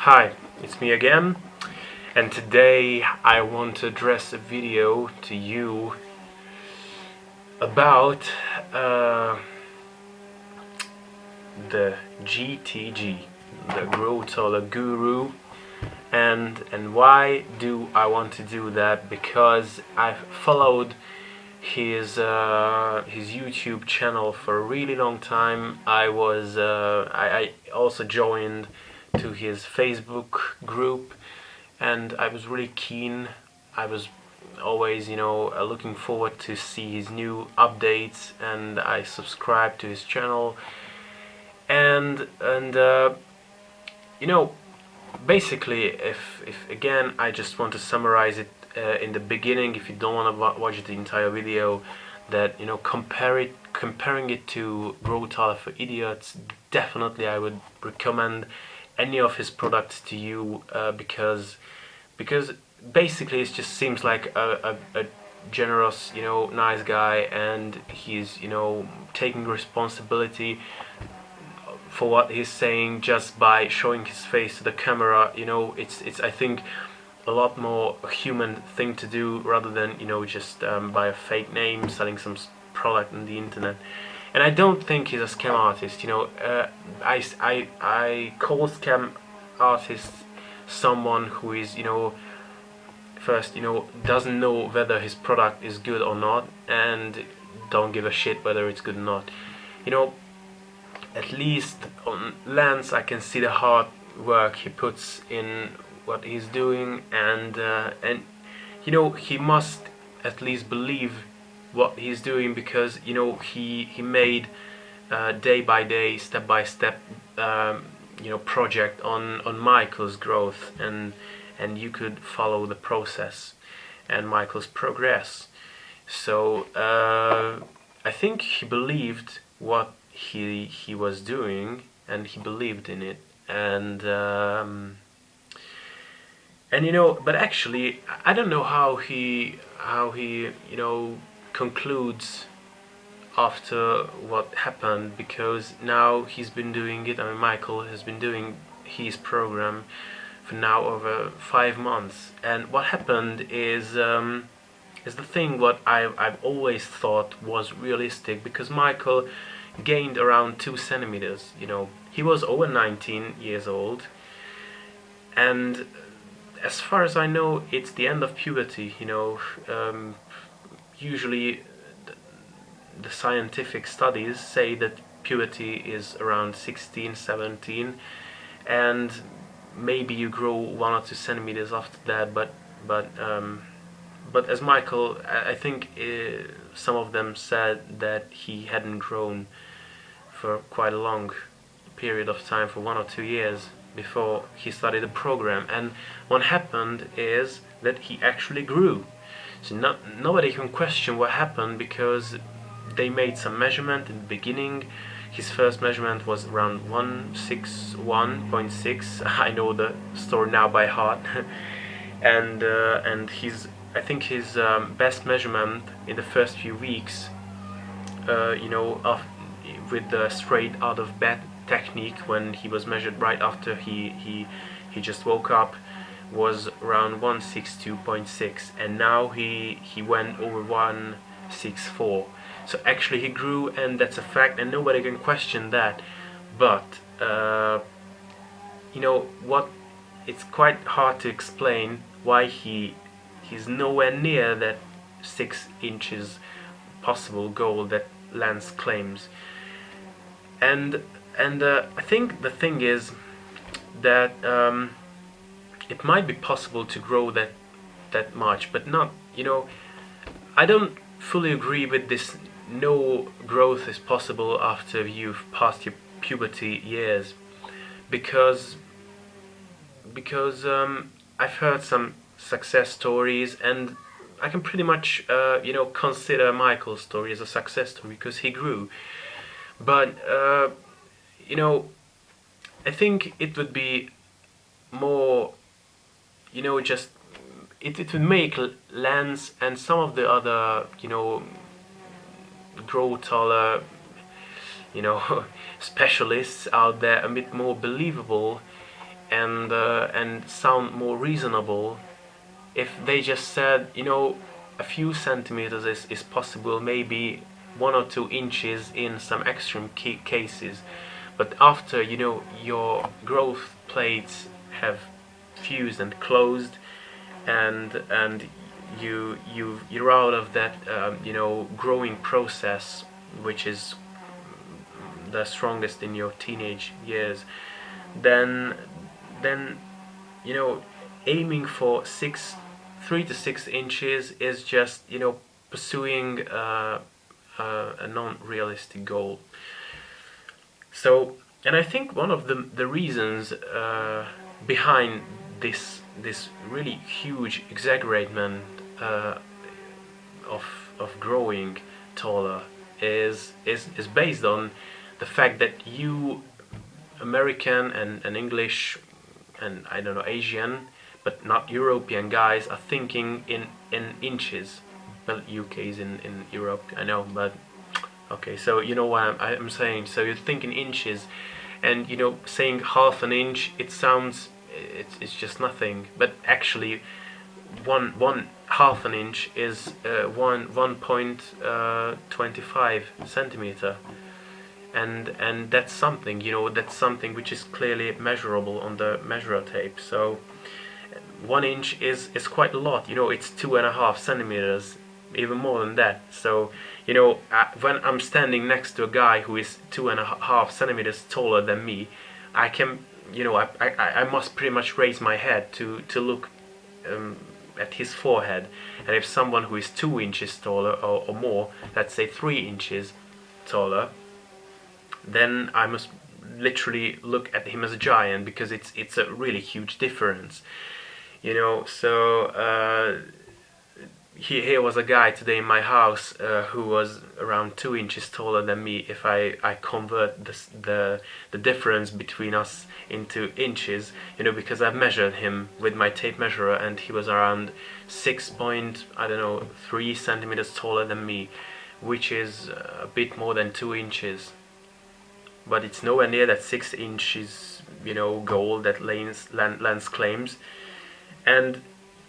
Hi, it's me again, and today I want to address a video to you about the GTG, the GrowTallerGuru, and why do I want to do that? Because I've followed his YouTube channel for a really long time. I also joined to his Facebook group, and I was really keen. I was always, looking forward to see his new updates, and I subscribed to his channel. And basically, if again, I just want to summarize it in the beginning. If you don't want to watch the entire video, that comparing it to GrowTaller for Idiots, definitely I would recommend any of his products to you, because basically it just seems like a generous, nice guy, and he's, taking responsibility for what he's saying just by showing his face to the camera. It's I think a lot more a human thing to do, rather than just by a fake name selling some product on the internet. And I don't think he's a scam artist. I call scam artist someone who is, first, doesn't know whether his product is good or not, and don't give a shit whether it's good or not. At least on Lance, I can see the hard work he puts in what he's doing, and he must at least believe what he's doing, because he made day by day, step by step, project on Michael's growth, and you could follow the process and Michael's progress. So I think he believed what he was doing, and he believed in it, and but actually I don't know how he concludes after what happened, because now he's been doing it. I mean, Michael has been doing his program for now over 5 months, and what happened is the thing what I've always thought was realistic, because Michael gained around 2 centimeters. He was over 19 years old, and as far as I know, it's the end of puberty. Usually the scientific studies say that puberty is around 16, 17, and maybe you grow 1 or 2 centimeters after that. But as Michael, I think some of them said that he hadn't grown for quite a long period of time, for 1 or 2 years, before he started the program. And what happened is that he actually grew. So nobody can question what happened, because they made some measurement in the beginning. His first measurement was around 161.6. I know the story now by heart. and I think his best measurement in the first few weeks, with the straight out of bed technique, when he was measured right after he just woke up, was around 162.6, and now he went over 164. So actually he grew, and that's a fact, and nobody can question that. But what, it's quite hard to explain why he's nowhere near that 6 inches possible goal that Lance claims. And I think the thing is that it might be possible to grow that much, but not, I don't fully agree with this no growth is possible after you've passed your puberty years, because I've heard some success stories, and I can pretty much consider Michael's story as a success story, because he grew. But I think it would be more, just it would make Lance and some of the other GrowTaller specialists out there a bit more believable and sound more reasonable if they just said, a few centimeters is possible, maybe 1 or 2 inches in some extreme cases. But after, your growth plates have fused and closed, and you're out of that, growing process, which is the strongest in your teenage years, then then you know aiming for 3 to 6 inches is just, pursuing a non-realistic goal. So, and I think one of the reasons behind this really huge exaggeration uh, of growing taller is based on the fact that you American and English and, I don't know, Asian, but not European guys are thinking in inches. Well, UK is in Europe, I know, but okay, so you know what I'm saying. So you think in inches, and saying half an inch, it sounds, it's just nothing. But actually, one half an inch is 1.25 centimeter, and that's something, that's something which is clearly measurable on the measurer tape. So 1 inch is quite a lot. It's 2.5 centimeters, even more than that. So when I'm standing next to a guy who is 2.5 centimeters taller than me, I can, I must pretty much raise my head to look at his forehead. And if someone who is 2 inches taller or more, let's say 3 inches taller, then I must literally look at him as a giant, because it's a really huge difference. So here was a guy today in my house who was around 2 inches taller than me. If I convert the difference between us into inches, because I've measured him with my tape measurer, and he was around 3 centimeters taller than me, which is a bit more than 2 inches. But it's nowhere near that 6 inches, goal that Lance claims. And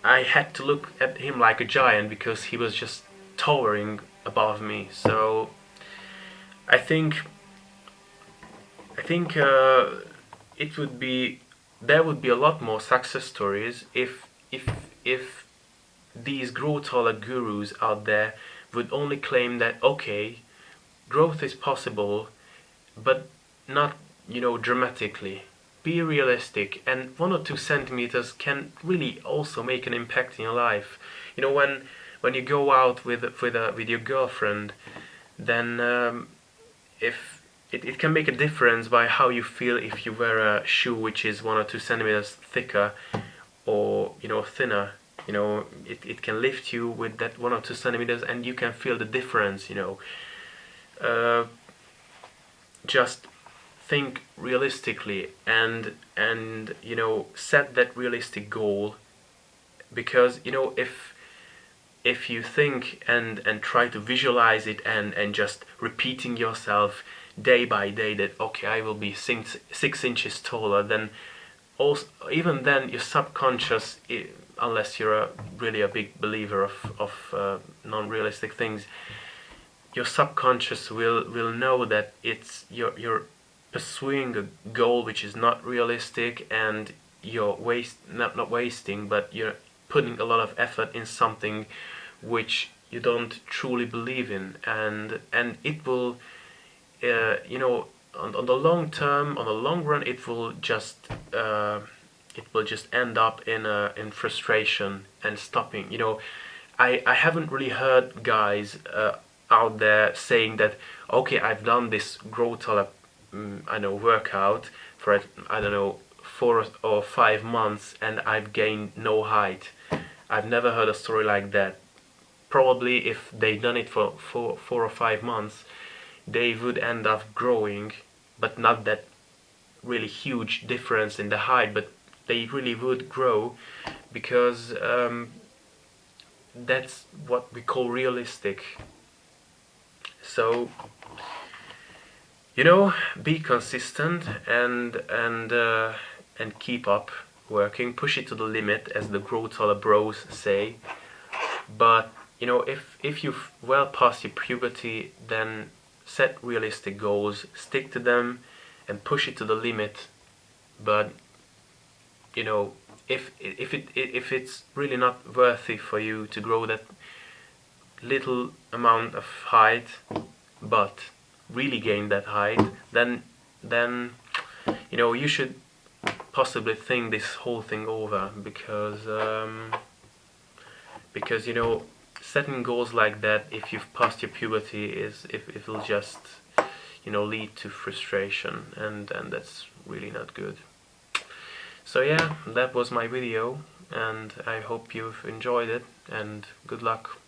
I had to look at him like a giant, because he was just towering above me. So I think it would be there would be a lot more success stories if these grow taller gurus out there would only claim that, okay, growth is possible, but not, dramatically. Be realistic, and 1 or 2 centimeters can really also make an impact in your life. When you go out with your girlfriend, then if it can make a difference by how you feel if you wear a shoe which is 1 or 2 centimeters thicker, or thinner. It can lift you with that 1 or 2 centimeters, and you can feel the difference. Just think realistically, and set that realistic goal, because if you think and try to visualize it, and just repeating yourself day by day that, okay, I will be 6 inches taller, then also, even then, your subconscious, unless you're really a big believer of non-realistic things, your subconscious will know that it's you're pursuing a goal which is not realistic, and you're not wasting, but you're putting a lot of effort in something which you don't truly believe in, and it will, on the long term, on the long run, it will just end up in frustration and stopping. I haven't really heard guys out there saying that, okay, I've done this GrowTaller workout for, I don't know, 4 or 5 months, and I've gained no height. I've never heard a story like that. Probably if they'd done it for 4 or 5 months, they would end up growing, but not that really huge difference in the height, but they really would grow, because that's what we call realistic. So, be consistent, and and keep up working, push it to the limit, as the Grow Taller bros say. But you know, if you've well past your puberty, then set realistic goals, stick to them, and push it to the limit. But you know, if it's really not worthy for you to grow that little amount of height, but really gain that height, then you know, you should possibly think this whole thing over, because you know, setting goals like that, if you've passed your puberty, is if it will just, you know, lead to frustration, and that's really not good. So yeah, that was my video, and I hope you've enjoyed it, and good luck.